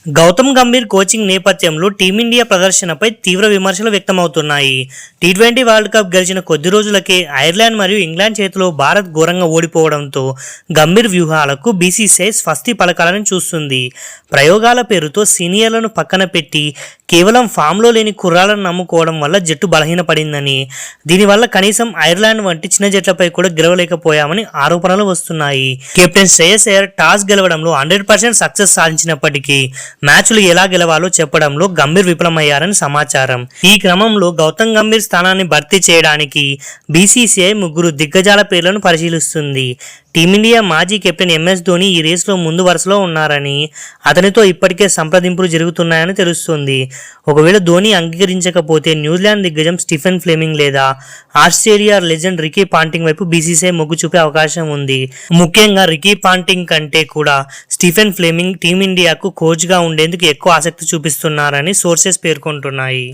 Gautam Gambhir coaching నేపథ్యంలో team India ప్రదర్శనపై తీవ్ర విమర్శలు వ్యక్తమవుతున్నాయి. టీ20 వరల్డ్ కప్ గెలిచిన కొద్ది రోజులకే ఐర్లాండ్ మరియు ఇంగ్లాండ్ చేతిలో భారత్ ఘోరంగా ఓడిపోవడంతో గంభీర్ వ్యూహాలకు బీసీసీఐ స్వస్తి పలకాలని చూస్తుంది. ప్రయోగాల పేరుతో సీనియర్లను పక్కన పెట్టి కేవలం ఫామ్లో లేని కుర్రాలను నమ్ముకోవడం వల్ల జట్టు బలహీనపడిందని, దీనివల్ల కనీసం ఐర్లాండ్ వంటి చిన్న జట్లపై కూడా గెలవలేకపోయామని ఆరోపణలు వస్తున్నాయి. కెప్టెన్ శ్రేయస్ అయ్యర్ టాస్ గెలవడంలో 100% సక్సెస్ సాధించినప్పటికీ మ్యాచ్లు ఎలా గెలవాలో చెప్పడంలో గంభీర్ విఫలమయ్యారని సమాచారం. ఈ క్రమంలో గౌతమ్ గంభీర్ స్థానాన్ని భర్తీ చేయడానికి బీసీసీఐ 3 దిగ్గజాల పేర్లను పరిశీలిస్తుంది. టీమిండియా మాజీ కెప్టెన్ ఎంఎస్ ధోని ఈ రేసులో ముందు వరుసలో ఉన్నారని, అతనితో ఇప్పటికే సంప్రదింపులు జరుగుతున్నాయని తెలుస్తుంది. ఒకవేళ ధోని అంగీకరించకపోతే న్యూజిలాండ్ దిగ్గజం స్టీఫెన్ ఫ్లెమింగ్ లేదా ఆస్ట్రేలియా లెజెండ్ రికీ పాంటింగ్ వైపు బీసీసీఐ మొగ్గు చూపే అవకాశం ఉంది. ముఖ్యంగా రికీ పాంటింగ్ కంటే కూడా స్టీఫెన్ ఫ్లెమింగ్ టీమిండియాకు కోచ్గా ఉండేందుకు ఎక్కువ ఆసక్తి చూపిస్తున్నారని సోర్సెస్ పేర్కొంటున్నాయి.